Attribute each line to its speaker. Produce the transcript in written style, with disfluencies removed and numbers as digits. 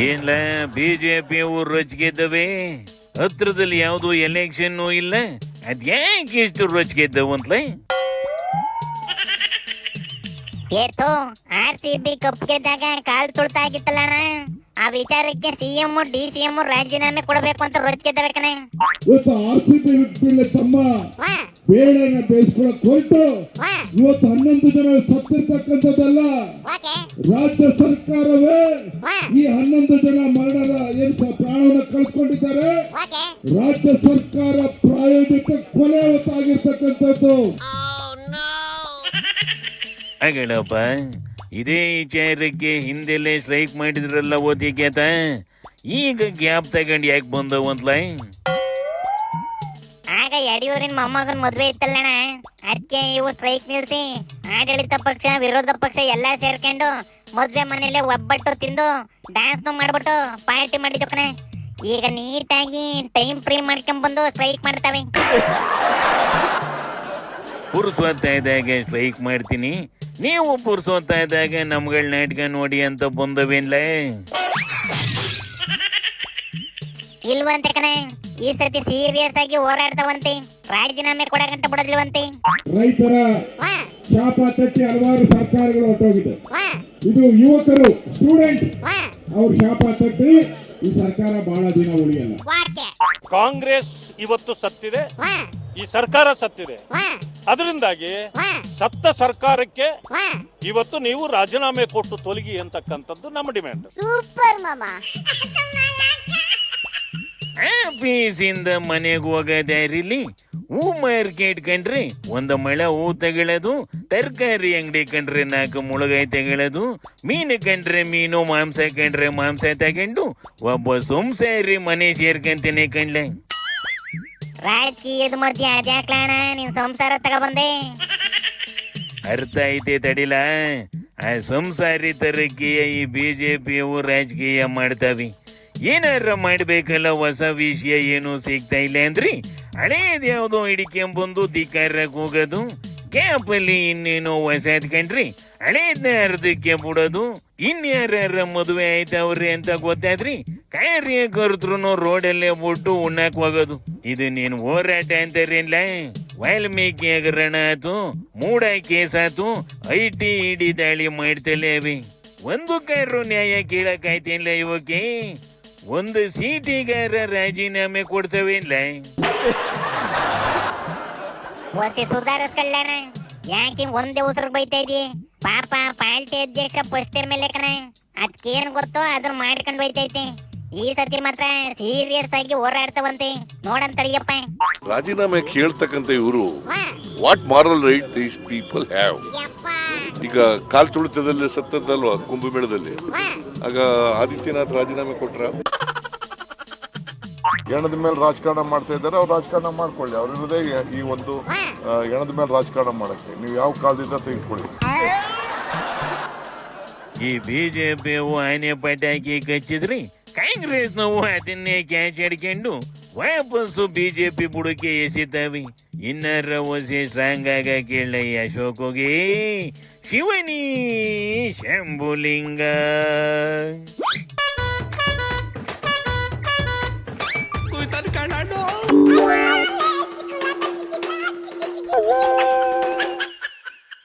Speaker 1: ಏನ್ಲ BJP ಊರು ರೊಚ್ಚಿಗೆದ್ದವೆ, ಹತ್ರದಲ್ಲಿ ಯಾವುದು ಎಲೆಕ್ಷನ್ ಇಲ್ಲ, ಅದ್ಯಾಕೆ ಇಷ್ಟು ರೊಚ್ಚಿಗೆದ್ದವಂತ್ಲ?
Speaker 2: ಏತು RCB ಕಪ್ ಗೆದ್ದಾಗ ಕಾಲ್ ತುಳ್ತಾಗಿತ್ತಲ್ಲಣ್ಣ, ಆ ವಿಚಾರಕ್ಕೆ ಸಿಎಂ DCM ರಾಜೀನಾಮೆ ಕೊಡಬೇಕು ಅಂತ ರೊಚ್ಚಿಗೆದ್ದವೆ ಕಣೆ.
Speaker 3: ಇವತ್ತು RCB ಬಿಟ್ಬಿಡ್ಲೆ ತಮ್ಮ, ಬೇಳೆನ ಬೇಯಿಸ್ಕೊಳಕ್ ಹೊರಟು ಇವತ್ತು 11 ಜನ ಸತ್ತಿರ್ತಕ್ಕಂಥದ್ದಲ್ಲ, ರಾಜ್ಯ ಸರ್ಕಾರವೇ ಈ 11 ಜನ ಮರಣದ ಏನು ಪ್ರಾಣವನ್ನು ಕಳ್ಕೊಂಡಿದ್ದಾರೆ. ರಾಜ್ಯ ಸರ್ಕಾರ ಪ್ರಾಯೋಜಿತ ಕೊಲೆ ಹೊತ್ತಾಗಿರ್ತಕ್ಕಂಥದ್ದು.
Speaker 1: ಹಾಗೇಳಪ್ಪ, ಇದೇ ವಿಚಾರಕ್ಕೆ ಹಿಂದೆಲ್ಲೇ ಸ್ಟ್ರೈಕ್ ಮಾಡಿದ್ರಲ್ಲ ಓದಿಕ್ಯಾತ, ಈಗ ಗ್ಯಾಪ್ ತಗೊಂಡು ಯಾಕೆ ಬಂದವಂತ್ಲ?
Speaker 2: ಆಗ ಯಡಿಯೂರಿನ ಮೊಮ್ಮಗನ ಮದುವೆ ಇತ್ತಲ್ಲಣ್ಣ, ಅದಕ್ಕೆ ಇವು ಸ್ಟ್ರೈಕ್ ನಿಲ್ಸಿ ಆಡಳಿತ ಪಕ್ಷ ವಿರೋಧ ಪಕ್ಷ ಎಲ್ಲ ಸೇರ್ಕೊಂಡು ಮದುವೆ ಮನೇಲೆ ಒಬ್ಬಟ್ಟು ತಿಂದು ಡ್ಯಾನ್ಸ್ ಮಾಡ್ಬಿಟ್ಟು ಪಾರ್ಟಿ ಮಾಡಿದ್ದು ಕಣೆ. ಈಗ ನೀಟಾಗಿ ಟೈಮ್ ಫ್ರೀ ಮಾಡ್ಕೊಂಡ್ಬಂದು ಸ್ಟ್ರೈಕ್ ಮಾಡ್ತವೆ.
Speaker 1: ಪುರುಸೋತ್ತಾ ಇದ್ದಾಗ ಸ್ಟ್ರೈಕ್ ಮಾಡ್ತೀನಿ, ನೀವು ಪುರುಸೋತ್ತಾ ಇದ್ದಾಗ ನಮ್ಗಳ ನಾಟಕ ನೋಡಿ ಅಂತ ಬಂದವೇನ್ಲ?
Speaker 2: ಇಲ್ವಂತೆ ಕಣೆ, ಈ ಸತಿ ಸೀರಿಯಸ್ ಆಗಿ ಹೋರಾಡ್ತವಂತೆ, ರಾಜೀನಾಮೆ ಕೊಡಕಂತ ಬಿಡೋದಿಲ್ವಂತೆ.
Speaker 3: ರೈತರ ಶಾಪ ತಟ್ಟಿ ಹಲವಾರು ಸರ್ಕಾರಗಳು ಹೊರಟೋಗಿದೆ. ಇದು ಯುವಕರು ಸ್ಟೂಡೆಂಟ್ ಅವ್ರ ಶಾಪ ತಟ್ಟಿ ಈ ಸರ್ಕಾರ ಬಹಳ ದಿನ ಉಳಿಯಲ್ಲ.
Speaker 4: ಕಾಂಗ್ರೆಸ್ ಇವತ್ತು ಸತ್ತಿದೆ, ಈ ಸರ್ಕಾರ ಸತ್ತಿದೆ. ಅದರಿಂದಾಗಿ ಸತ್ತ ಸರ್ಕಾರಕ್ಕೆ ಇವತ್ತು ನೀವು ರಾಜೀನಾಮೆ ಕೊಟ್ಟು ತೊಲಗಿ ಅಂತಕ್ಕಂಥದ್ದು ನಮ್ಮ ಡಿಮ್ಯಾಂಡ್.
Speaker 2: ಸೂಪರ್ ಮಾಮಾ.
Speaker 1: ಆಫೀಸಿಂದ ಮನೆಗೆ ಹೋಗೋದಾರಿಲಿ ಹೂ ಮಾರ್ಕೆಟ್ ಕಂಡ್ರೆ ಒಂದು ಮಳೆ ಹೂ ತಗೊಳ್ಳೋದು, ತರಕಾರಿ ಅಂಗಡಿ ಕಂಡ್ರೆ 4 ಮುಳಗಾಯಿ ತಗೊಳ್ಳೋದು, ಮೀನು ಕಂಡ್ರೆ ಮೀನು, ಮಾಂಸ ಕಂಡ್ರೆ ಮಾಂಸ ತಗೊಂಡು ಒಬ್ಬ ಸಂಸಾರಿ ಮನೆ ಸೇರ್ಕಂತೇನೆ ಕಣ್ಲೆ.
Speaker 2: ರಾಜಕೀಯದ ಮಧ್ಯೆ ಅದ್ಯಾಕ್ಲಣ್ಣ ನೀನ್ ಸಂಸಾರ ತಗೊಬಂದೆ?
Speaker 1: ಅರ್ಥ ಐತೆ ತಡಿಲ, ಆ ಸಂಸಾರಿ ತರಕ್ಕೆ ಈ ಬಿಜೆಪಿಯವು ರಾಜಕೀಯ ಮಾಡ್ತಾವಿ. ಏನಾರ ಮಾಡ್ಬೇಕಲ್ಲ, ಹೊಸ ವಿಷಯ ಏನು ಸಿಗ್ತಾ ಇಲ್ಲ ಅಂದ್ರಿ ಹಳೇದ್ ಯಾವ್ದೋ ಹಿಡಿಕೆಂಬಂದು ಧಿಕ್ಕಾರಕ್ಕೆ ಹೋಗೋದು, ಗ್ಯಾಪಲ್ಲಿ ಇನ್ನೇನೋ ಹೊಸದ್ ಕಂಡ್ರಿ ಹಳೇದ್ನ ಅರ್ಧಕ್ಕೆ ಬಿಡೋದು. ಇನ್ಯಾರ ಮದುವೆ ಆಯ್ತವ್ರಿ ಅಂತ ಗೊತ್ತಾದ್ರಿ ಕಾರ್ಯಕರ್ತರು ರೋಡಲ್ಲೇ ಬಿಟ್ಟು ಉಣ್ಣಾಕ್ ಹೋಗೋದು. ಇದು ನೀನು ಹೋರಾಟ ಅಂತಾರೇನ್ಲ? ವಾಲ್ಮೀಕಿ ಹಗರಣ ಆತು, ಮೂಡ ಕೇಸ್ ಆತು, IT ಇಡಿ ದಾಳಿ ಮಾಡ್ತಲೇ ಅವಿ. ಒಂದು ಕಾರು ನ್ಯಾಯ ಕೇಳಕ್ಕಾಯ್ತೇನ್ಲ ಇವಕ್ಕೆ? ಒಂದು ಸೀಟಿಗಾರ ರಾಜೀನಾಮೆ ಕೊಡ್ಸವೇನ್ಲ?
Speaker 2: ಹೊಸಿ ಸುಧಾರಿಸ್ಕೊಳ್ಳೋಣ, ಯಾಕೆ ಒಂದೇ ಉಸಿರು ಬೈತಾ ಇದೀ? ಪಾಪ ಪಾರ್ಟಿ ಅಧ್ಯಕ್ಷ ಫಸ್ಟ್ ಮೇಲೆ ಕಣ, ಅದಕ್ಕೇನು ಗೊತ್ತೋ ಅದನ್ನ ಮಾಡ್ಕೊಂಡು ಬೈತೈತಿ. ಈ ಸತಿ ಮಾತ್ರ ಸೀರಿಯಸ್ ಆಗಿ ಹೋರಾಡ್ತವಂತೆ, ನೋಡಂತರಿಯಪ್ಪ.
Speaker 5: ರಾಜೀನಾಮೆ ಕೇಳ್ತಕ್ಕಂತ ಇವರು what moral write these people have? ಈಗ ಕಾಲ್ ತುಳಿತದಲ್ಲಿ ಸತ್ತದಲ್ವಾ ಕುಂಭಮೇಳದಲ್ಲಿ, ಆಗ ಆದಿತ್ಯನಾಥ್ ರಾಜೀನಾಮೆ ಕೊಟ್ರ?
Speaker 6: ಎಣದ ಮೇಲೆ ರಾಜಕಾರಣ ಮಾಡ್ತಾ ಇದ್ದಾರೆ, ಅವ್ರು ರಾಜಕಾರಣ ಮಾಡ್ಕೊಳ್ಳಿ. ಅವ್ರ ಇರೋದೇ ಈ ಒಂದು ಎಣದ ಮೇಲೆ ರಾಜಕಾರಣ ಮಾಡಕ್ಕೆ. ನೀವು ಯಾವ ಕಾಲದಿಂದ ತೆಗೆದುಕೊಳ್ಳಿ.
Speaker 1: ಈ ಬಿಜೆಪಿಯವು ಆನೆ ಪಟಾಕಿ ಕಚ್ಚಿದ್ರಿ, ಕಾಂಗ್ರೆಸ್ ನಾವು ಅದನ್ನೇ ಕ್ಯಾಚ್ ಹಿಡ್ಕೊಂಡು ವಾಪಸ್ಸು ಬಿಜೆಪಿ ಬುಡಕ್ಕೆ ಎಸಿತಾವಿ. ಇನ್ನರ ಹೊಸಿ ಸ್ಟ್ರಾಂಗ್ ಆಗ ಕೇಳ ಅಶೋಕೋಗೆ ಶಿವನಿ ಶಂಭುಲಿಂಗ.
Speaker 7: ಕಣೋ